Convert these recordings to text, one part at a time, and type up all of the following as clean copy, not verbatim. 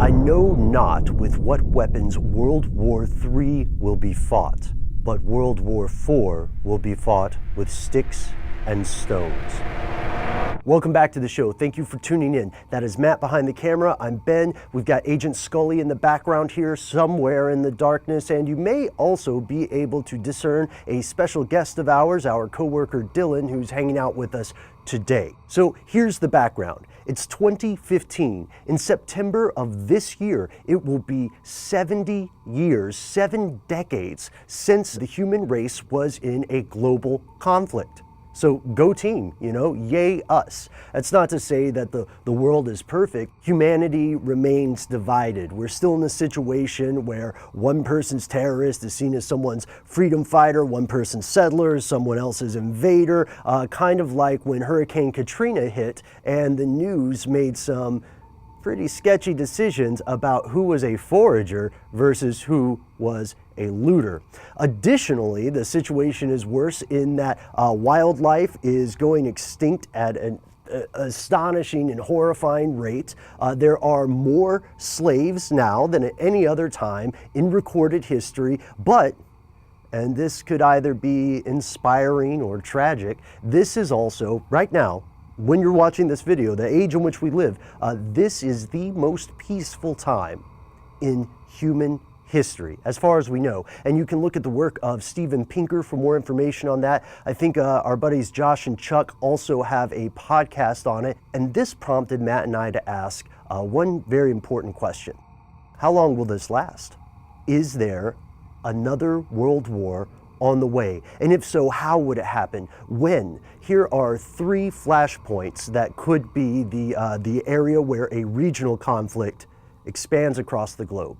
I know not with what weapons World War III will be fought, but World War IV will be fought with sticks and stones. Welcome back to the show. Thank you for tuning in. That is Matt behind the camera. I'm Ben. We've got Agent Scully in the background here somewhere in the darkness, and you may also be able to discern a special guest of ours, our coworker Dylan, who's hanging out with us today. So here's the background. It's 2015. In September of this year, it will be 70 years, 7 decades since the human race was in a global conflict. So go team, yay us. That's not to say that the world is perfect. Humanity remains divided. We're still in a situation where one person's terrorist is seen as someone's freedom fighter, one person's settler, someone else's invader, kind of like when Hurricane Katrina hit and the news made some pretty sketchy decisions about who was a forager versus who was a looter. Additionally, the situation is worse in that wildlife is going extinct at an astonishing and horrifying rate. There are more slaves now than at any other time in recorded history, but, and this could either be inspiring or tragic, this is also, right now, when you're watching this video, the age in which we live, this is the most peaceful time in human history, as far as we know. And you can look at the work of Steven Pinker for more information on that. I think our buddies Josh and Chuck also have a podcast on it. And this prompted Matt and I to ask one very important question. How long will this last? Is there another world war on the way? And if so, how would it happen? When? Here are 3 flashpoints that could be the area where a regional conflict expands across the globe.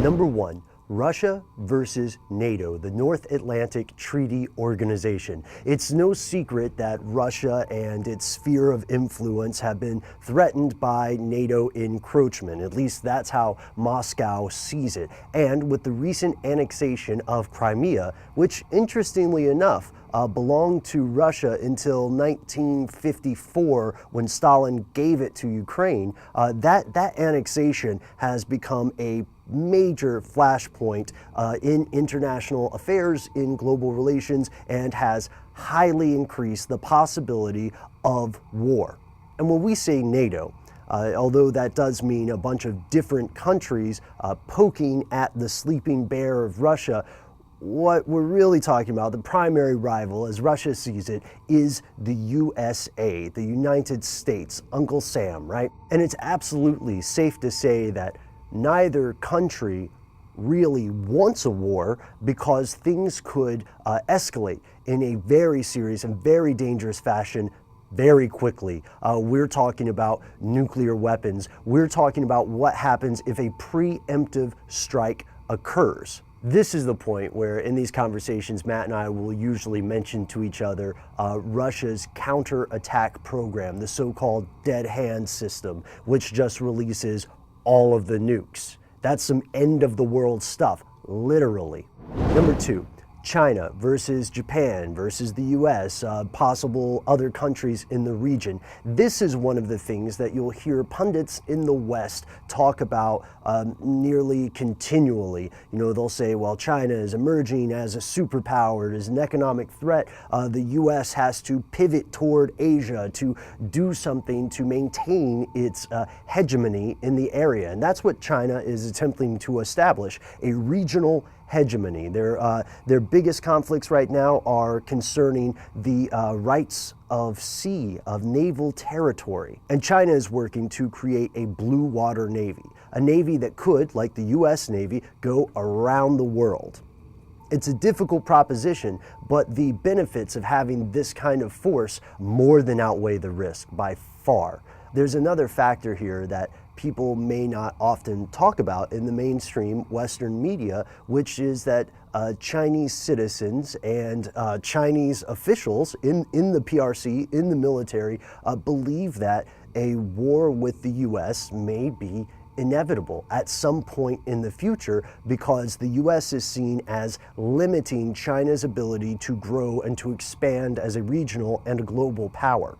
Number 1, Russia versus NATO, the North Atlantic Treaty Organization. It's no secret that Russia and its sphere of influence have been threatened by NATO encroachment. At least that's how Moscow sees it. And with the recent annexation of Crimea, which interestingly enough belonged to Russia until 1954 when Stalin gave it to Ukraine, that annexation has become a major flashpoint in international affairs, in global relations, and has highly increased the possibility of war. And when we say NATO, although that does mean a bunch of different countries poking at the sleeping bear of Russia, what we're really talking about, the primary rival, as Russia sees it, is the USA, the United States, Uncle Sam, right? And it's absolutely safe to say that neither country really wants a war because things could escalate in a very serious and very dangerous fashion very quickly. We're talking about nuclear weapons. We're talking about what happens if a preemptive strike occurs. This is the point where in these conversations, Matt and I will usually mention to each other Russia's counterattack program, the so-called dead hand system, which just releases all of the nukes. That's some end of the world stuff, literally. Number 2, China versus Japan versus the US, possible other countries in the region. This is one of the things that you'll hear pundits in the West talk about nearly continually. They'll say, well, China is emerging as a superpower, as an economic threat. The US has to pivot toward Asia to do something to maintain its hegemony in the area. And that's what China is attempting to establish, a regional hegemony. Their biggest conflicts right now are concerning the rights of sea, of naval territory. And China is working to create a blue water navy, a navy that could, like the US Navy, go around the world. It's a difficult proposition, but the benefits of having this kind of force more than outweigh the risk by far. There's another factor here that people may not often talk about in the mainstream Western media, which is that Chinese citizens and Chinese officials in the PRC, in the military, believe that a war with the US may be inevitable at some point in the future because the US is seen as limiting China's ability to grow and to expand as a regional and a global power.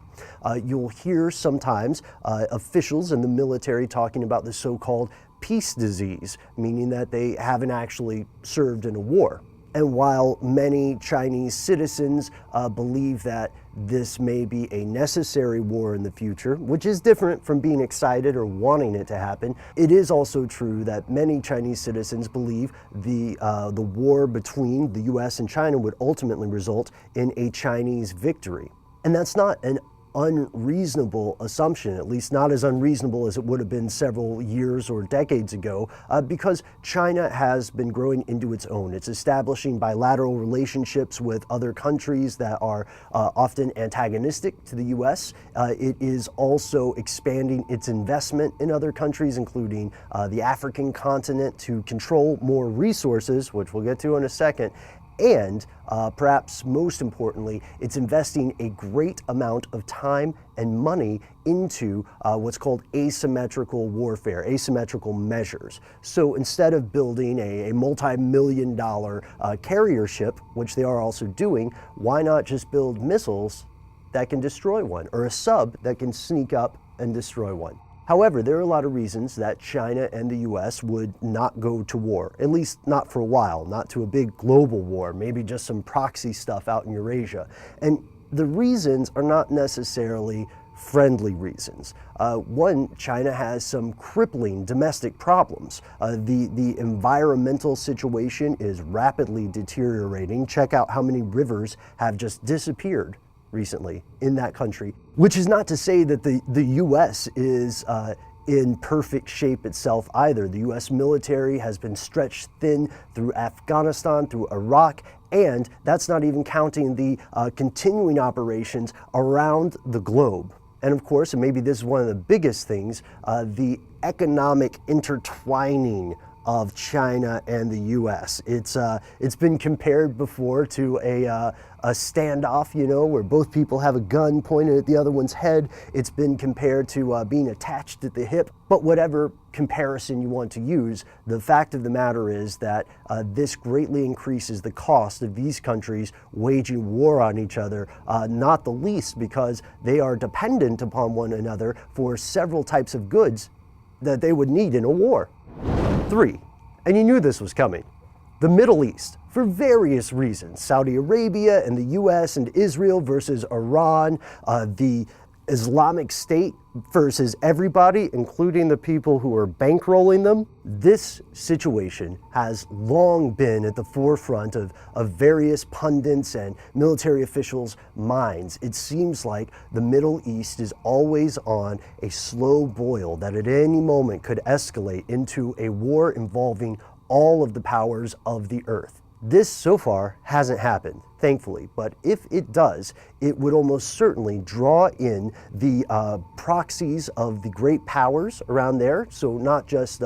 You'll hear sometimes officials in the military talking about the so-called peace disease, meaning that they haven't actually served in a war. And while many Chinese citizens believe that this may be a necessary war in the future, which is different from being excited or wanting it to happen, it is also true that many Chinese citizens believe the war between the US and China would ultimately result in a Chinese victory. And that's not an unreasonable assumption, at least not as unreasonable as it would have been several years or decades ago, because China has been growing into its own. It's establishing bilateral relationships with other countries that are often antagonistic to the US. It is also expanding its investment in other countries, including the African continent, to control more resources, which we'll get to in a second. And perhaps most importantly, it's investing a great amount of time and money into what's called asymmetrical warfare, asymmetrical measures. So instead of building a multi-million-dollar carrier ship, which they are also doing, why not just build missiles that can destroy one, or a sub that can sneak up and destroy one? However, there are a lot of reasons that China and the US would not go to war, at least not for a while, not to a big global war, maybe just some proxy stuff out in Eurasia. And the reasons are not necessarily friendly reasons. One, China has some crippling domestic problems. The environmental situation is rapidly deteriorating. Check out how many rivers have just disappeared recently in that country, which is not to say that the US is in perfect shape itself either. The US military has been stretched thin through Afghanistan, through Iraq, and that's not even counting the continuing operations around the globe. And of course, and maybe this is one of the biggest things, the economic intertwining of China and the US. It's been compared before to a standoff, you know, where both people have a gun pointed at the other one's head. It's been compared to being attached at the hip. But whatever comparison you want to use, the fact of the matter is that this greatly increases the cost of these countries waging war on each other, not the least because they are dependent upon one another for several types of goods that they would need in a war. 3, and you knew this was coming, the Middle East, for various reasons. Saudi Arabia and the US and Israel versus Iran, the Islamic State versus everybody, including the people who are bankrolling them. This situation has long been at the forefront of various pundits and military officials' minds. It seems like the Middle East is always on a slow boil that at any moment could escalate into a war involving all of the powers of the earth. This so far hasn't happened, thankfully, but if it does, it would almost certainly draw in the proxies of the great powers around there. So not just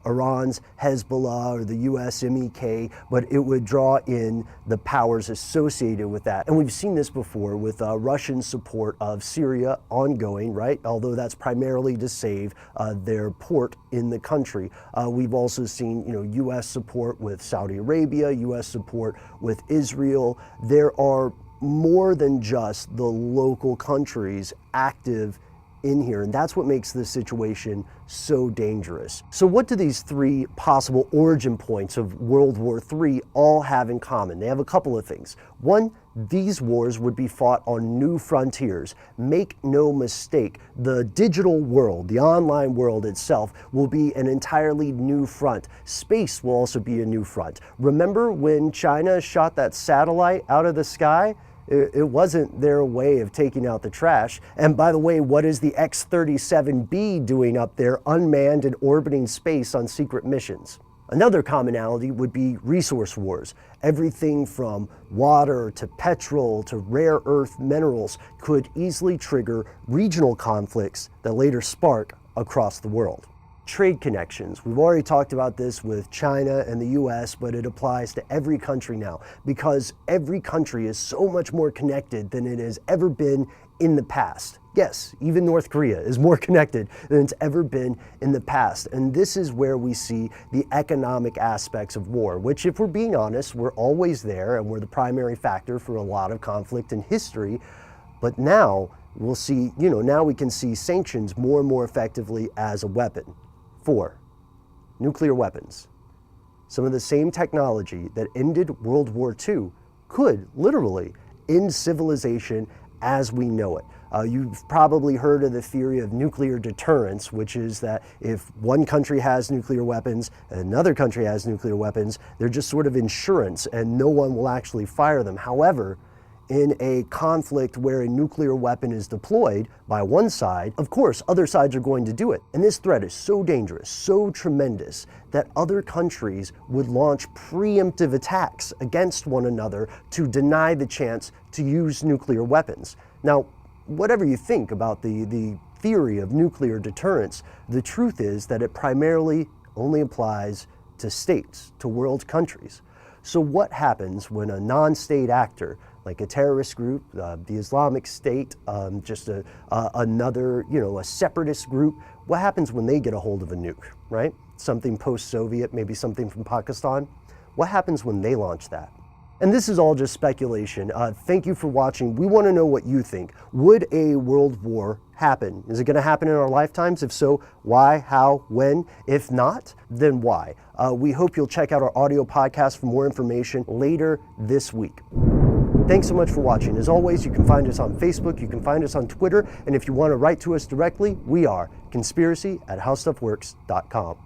Iran's Hezbollah or the US MEK, but it would draw in the powers associated with that. And we've seen this before with Russian support of Syria ongoing, right? Although that's primarily to save their port in the country. We've also seen, US support with Saudi Arabia, US support with Israel. There are more than just the local countries active in here, and that's what makes this situation so dangerous. So what do these 3 possible origin points of World War III all have in common? They have a couple of things. One, these wars would be fought on new frontiers. Make no mistake, the digital world, the online world itself, will be an entirely new front. Space will also be a new front. Remember when China shot that satellite out of the sky? It wasn't their way of taking out the trash. And by the way, what is the X-37B doing up there, unmanned and orbiting space on secret missions? Another commonality would be resource wars. Everything from water to petrol to rare earth minerals could easily trigger regional conflicts that later spark across the world. Trade connections. We've already talked about this with China and the US, but it applies to every country now because every country is so much more connected than it has ever been in the past. Yes, even North Korea is more connected than it's ever been in the past. And this is where we see the economic aspects of war, which, if we're being honest, were always there and were the primary factor for a lot of conflict in history. But now we'll see, now we can see sanctions more and more effectively as a weapon. 4, nuclear weapons. Some of the same technology that ended World War II could literally end civilization as we know it. You've probably heard of the theory of nuclear deterrence, which is that if one country has nuclear weapons, another country has nuclear weapons, they're just sort of insurance and no one will actually fire them. However, in a conflict where a nuclear weapon is deployed by one side, of course, other sides are going to do it. And this threat is so dangerous, so tremendous, that other countries would launch preemptive attacks against one another to deny the chance to use nuclear weapons. Now, whatever you think about the theory of nuclear deterrence, the truth is that it primarily only applies to states, to world countries. So what happens when a non-state actor, like a terrorist group, the Islamic State, another, a separatist group, what happens when they get a hold of a nuke, right? Something post-Soviet, maybe something from Pakistan. What happens when they launch that? And this is all just speculation. Thank you for watching. We want to know what you think. Would a world war happen? Is it going to happen in our lifetimes? If so, why, how, when? If not, then why? We hope you'll check out our audio podcast for more information later this week. Thanks so much for watching. As always, you can find us on Facebook, you can find us on Twitter, and if you want to write to us directly, we are conspiracy@howstuffworks.com.